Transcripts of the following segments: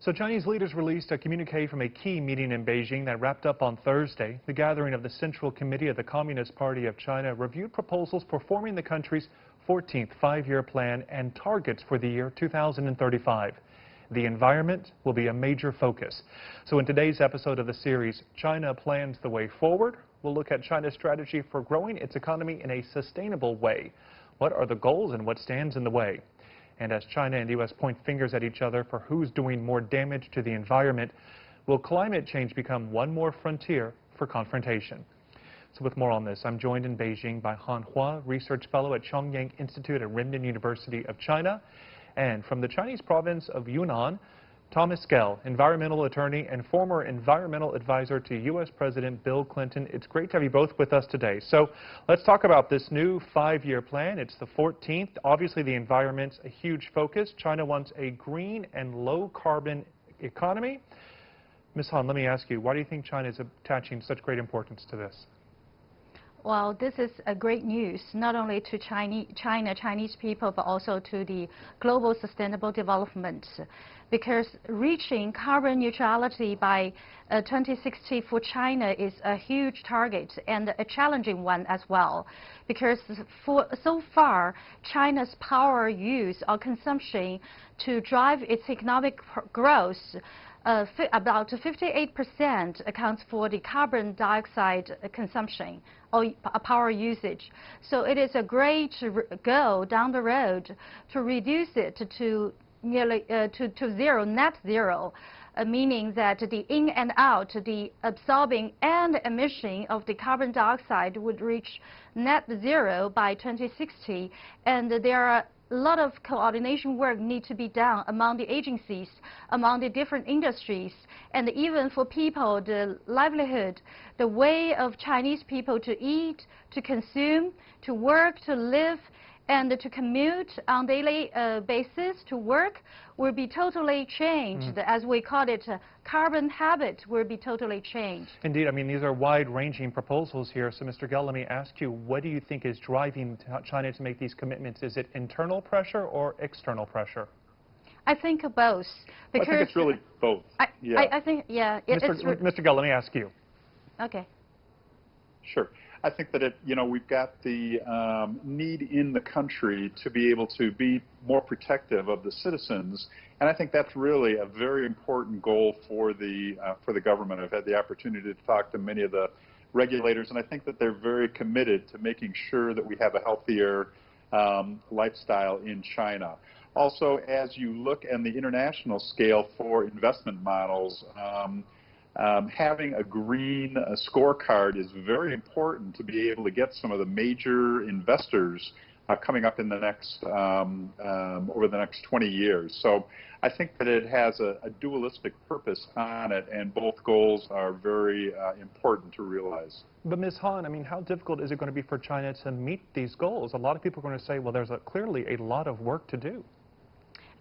So Chinese leaders released a communique from a key meeting in Beijing that wrapped up on Thursday. The gathering of the Central Committee of the Communist Party of China reviewed proposals for forming the country's 14th five-year plan and targets for the year 2035. The environment will be a major focus. So in today's episode of the series, China Plans the Way Forward, we'll look at China's strategy for growing its economy in a sustainable way. What are the goals and what stands in the way? And as China and the U.S. point fingers at each other for who's doing more damage to the environment, will climate change become one more frontier for confrontation? So with more on this, I'm joined in Beijing by Han Hua, Research Fellow at Chongyang Institute at Renmin University of China, and from the Chinese province of Yunnan, Thomas Gell, environmental attorney and former environmental advisor to U.S. President Bill Clinton. It's great to have you both with us today. So let's talk about this new five-year plan. It's the 14th. Obviously, the environment's a huge focus. China wants a green and low-carbon economy. Ms. Han, let me ask you, why do you think China is attaching such great importance to this? Well, this is a great news, not only to Chinese people, but also to the global sustainable development. Because reaching carbon neutrality by 2060 for China is a huge target and a challenging one as well. Because so far, China's power use or consumption to drive its economic growth, about 58% accounts for the carbon dioxide consumption or power usage. So it is a great goal down the road to reduce it to nearly to zero, net zero, meaning that the in and out, the absorbing and emission of the carbon dioxide would reach net zero by 2060. And there are a lot of coordination work need to be done among the agencies, among the different industries, and even for people, the livelihood, the way of Chinese people to eat, to consume, to work, to live, and to commute on daily basis to work will be totally changed. As we call it, carbon habit will be totally changed. Indeed, I mean, these are wide-ranging proposals here. So, Mr. Gell, let me ask you, what do you think is driving China to make these commitments? Is it internal pressure or external pressure? I think both. Because I think it's really both. I think, yeah. Mr. Gell, let me ask you. Okay. Sure. I think that we've got the need in the country to be able to be more protective of the citizens, and I think that's really a very important goal for the government. I've had the opportunity to talk to many of the regulators, and I think that they're very committed to making sure that we have a healthier lifestyle in China. Also, as you look at the international scale for investment models, having a green scorecard is very important to be able to get some of the major investors coming up in the next over the next 20 years. So I think that it has a dualistic purpose on it, and both goals are very important to realize. But Ms. Han, I mean, how difficult is it going to be for China to meet these goals? A lot of people are going to say, well, there's clearly a lot of work to do.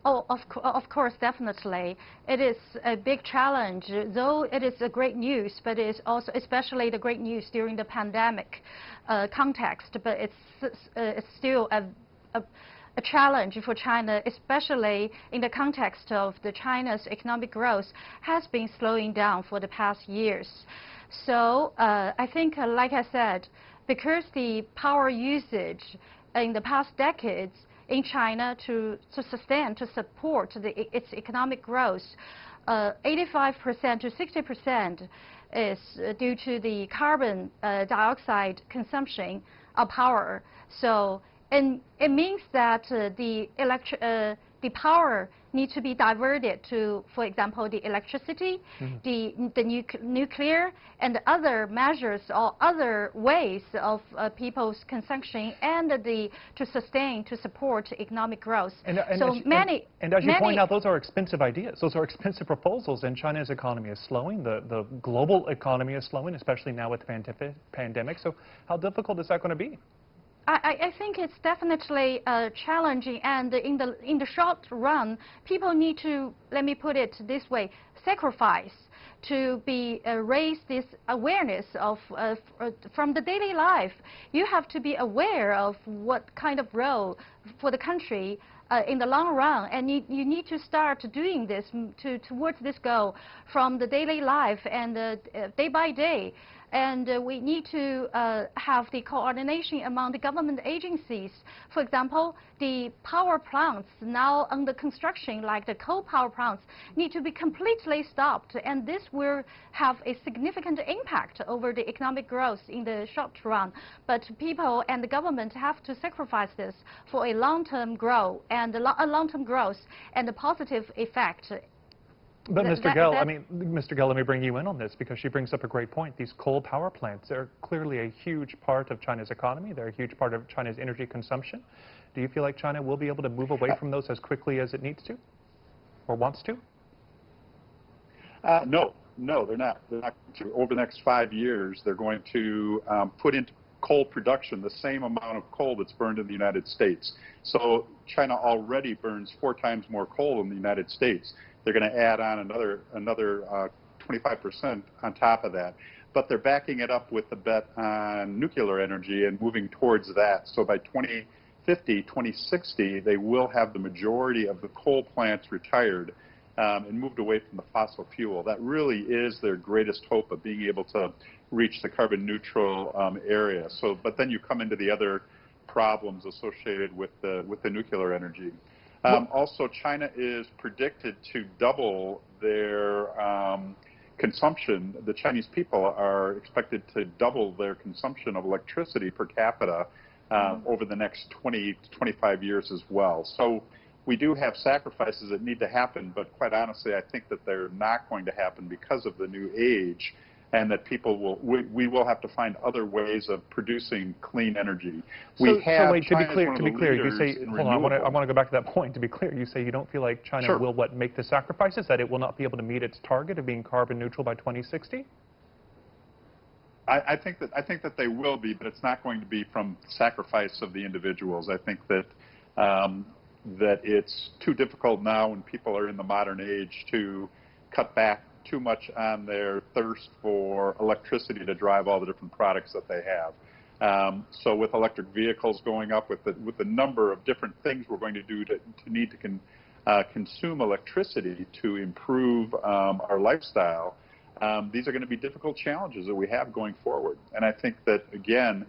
Oh, of course, definitely. It is a big challenge, though it is a great news, but it is also especially the great news during the pandemic context, but it's still a challenge for China, especially in the context of China's economic growth has been slowing down for the past years. So I think, like I said, because the power usage in the past decades in China to sustain, to support its economic growth, 85% to 60% is due to the carbon dioxide consumption of power. So, and it means that the power needs to be diverted to, for example, the electricity, the nuclear, and other measures or other ways of people's consumption and to support economic growth. And as you point out, those are expensive ideas. Those are expensive proposals, and China's economy is slowing. The global economy is slowing, especially now with the pandemic. So how difficult is that going to be? I think it's definitely challenging, and in the short run, people need to, let me put it this way, sacrifice to raise this awareness of from the daily life. You have to be aware of what kind of role for the country in the long run, and you need to start doing this towards this goal from the daily life and day by day. And we need to have the coordination among the government agencies. For example, the power plants now under construction, like the coal power plants, need to be completely stopped. And this will have a significant impact over the economic growth in the short run. But people and the government have to sacrifice this for a long-term growth and a positive effect. But Mr. Gell, let me bring you in on this because she brings up a great point. These coal power plants are clearly a huge part of China's economy. They're a huge part of China's energy consumption. Do you feel like China will be able to move away from those as quickly as it needs to or wants to? No, they're not. They're not. Over the next 5 years, they're going to put into coal production the same amount of coal that's burned in the United States. So China already burns 4 times more coal in the United States. They're going to add on another 25% on top of that. But they're backing it up with the bet on nuclear energy and moving towards that. So by 2050, 2060, they will have the majority of the coal plants retired and moved away from the fossil fuel. That really is their greatest hope of being able to reach the carbon neutral area. So, but then you come into the other problems associated with the nuclear energy. Also, China is predicted to double their consumption. The Chinese people are expected to double their consumption of electricity per capita over the next 20 to 25 years as well. So we do have sacrifices that need to happen, but quite honestly, I think that they're not going to happen because of the new age, and that we will have to find other ways of producing clean energy. So wait, to be clear, you say, hold on, I want to go back to that point. To be clear, you say you don't feel like China will make the sacrifices, that it will not be able to meet its target of being carbon neutral by 2060? I think that they will be, but it's not going to be from sacrifice of the individuals. I think that that it's too difficult now when people are in the modern age to cut back too much on their thirst for electricity to drive all the different products that they have. So with electric vehicles going up, with the number of different things we're going to do to need to consume electricity to improve our lifestyle, these are going to be difficult challenges that we have going forward. And I think that, again,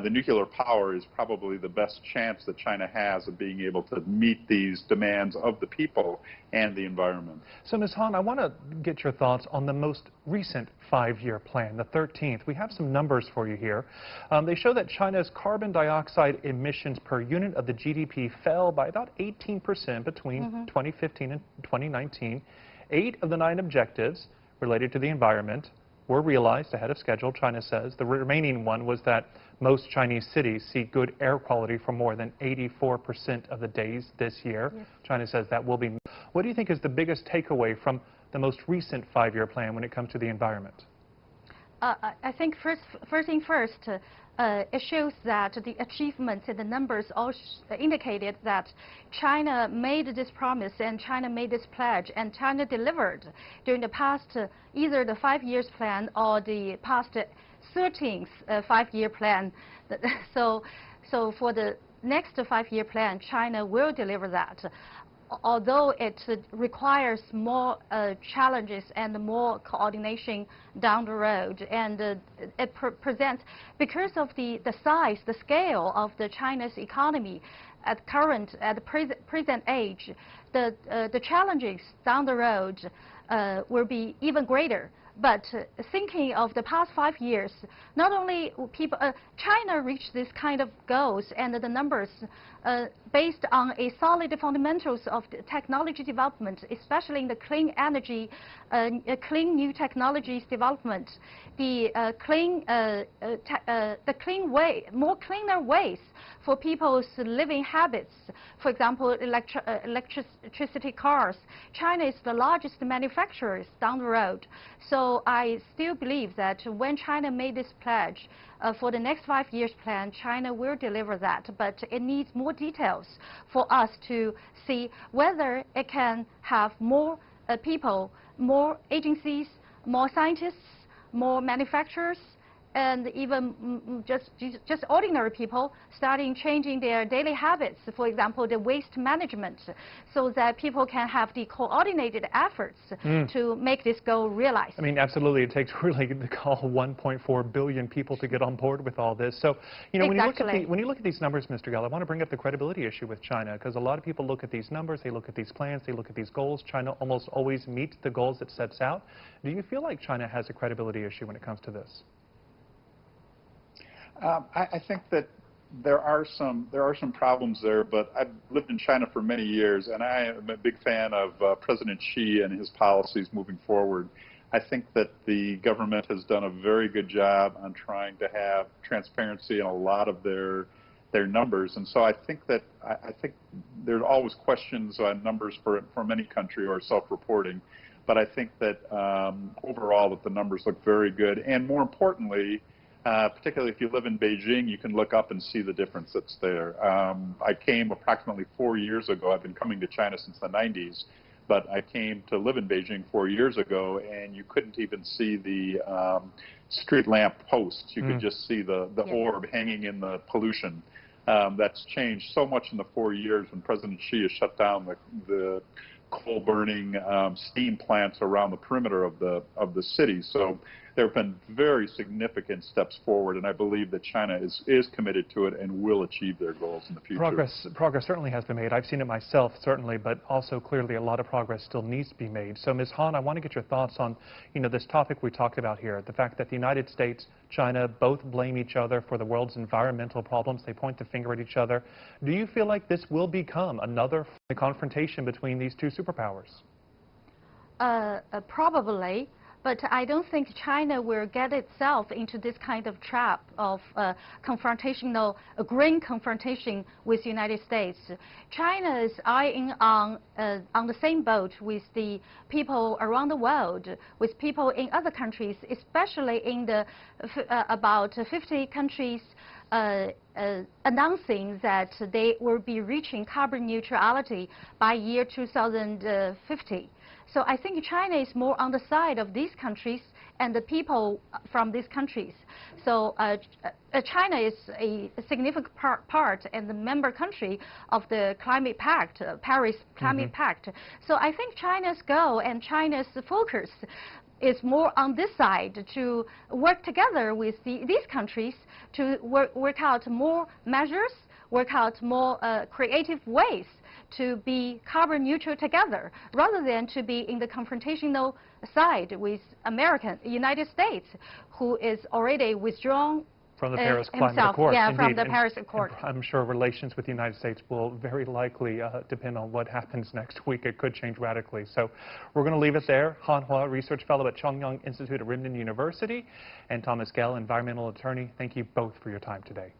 the nuclear power is probably the best chance that China has of being able to meet these demands of the people and the environment. So, Ms. Han, I want to get your thoughts on the most recent 5-year plan, the 13th. We have some numbers for you here. They show that China's carbon dioxide emissions per unit of the GDP fell by about 18% between 2015 and 2019. 8 of the 9 objectives related to the environment were realized ahead of schedule, China says. The remaining one was that most Chinese cities see good air quality for more than 84% of the days this year. Yes. China says that will be. What do you think is the biggest takeaway from the most recent 5-year plan when it comes to the environment? I think first thing first, it shows that the achievements and the numbers all indicated that China made this promise and China made this pledge, and China delivered during the past, either the 5 years plan or the past 13th 5-year plan. So for the next 5-year plan, China will deliver that. Although it requires more challenges and more coordination down the road, and it presents, because of the size, the scale of the China's economy at the present age, the challenges down the road will be even greater. But thinking of the past 5 years, not only people, China reached this kind of goals and the numbers based on a solid fundamentals of the technology development, especially in the clean energy, clean new technologies development, the more cleaner ways for people's living habits. For example, electricity cars. China is the largest manufacturer down the road. So I still believe that when China made this pledge for the next 5 years plan, China will deliver that. But it needs more details for us to see whether it can have more people, more agencies, more scientists, more manufacturers, and even just ordinary people starting changing their daily habits. For example, the waste management, so that people can have the coordinated efforts to make this goal realized. I mean, absolutely. It takes really to call 1.4 billion people to get on board with all this. So, you know, Exactly. when you look at these numbers, Mr. Gell, I want to bring up the credibility issue with China, because a lot of people look at these numbers, they look at these plans, they look at these goals. China almost always meets the goals it sets out. Do you feel like China has a credibility issue when it comes to this? I think that there are some problems there, but I've lived in China for many years, and I am a big fan of President Xi and his policies moving forward. I think that the government has done a very good job on trying to have transparency in a lot of their numbers, and so I think there's always questions on numbers from any country or self-reporting, but I think that overall that the numbers look very good, and more importantly, particularly if you live in Beijing, you can look up and see the difference that's there. I came approximately 4 years ago. I've been coming to China since the 90s, but I came to live in Beijing 4 years ago, and you couldn't even see the street lamp posts. You could just see the orb hanging in the pollution. That's changed so much in the 4 years when President Xi has shut down the coal-burning steam plants around the perimeter of the city. So there have been very significant steps forward, and I believe that China is committed to it and will achieve their goals in the future. Progress certainly has been made. I've seen it myself, certainly, but also clearly a lot of progress still needs to be made. So, Ms. Han, I want to get your thoughts on, you know, this topic we talked about here, the fact that the United States, China both blame each other for the world's environmental problems. They point the finger at each other. Do you feel like this will become another confrontation between these two superpowers? Probably. But I don't think China will get itself into this kind of trap of confrontational, green confrontation with the United States. China is eyeing on the same boat with the people around the world, with people in other countries, especially in the about 50 countries announcing that they will be reaching carbon neutrality by year 2050. So I think China is more on the side of these countries and the people from these countries. So China is a significant part and the member country of the Climate Pact, Paris Climate Pact. So I think China's goal and China's focus is more on this side, to work together with these countries to work out more measures, work out more creative ways to be carbon neutral together, rather than to be in the confrontational side with United States, who is already withdrawn from the Paris Climate Accord. Yeah, indeed. from the Paris Accord. And I'm sure relations with the United States will very likely depend on what happens next week. It could change radically. So we're going to leave it there. Han Hua, Research Fellow at Chongyang Institute at Renmin University, and Thomas Gell, Environmental Attorney. Thank you both for your time today.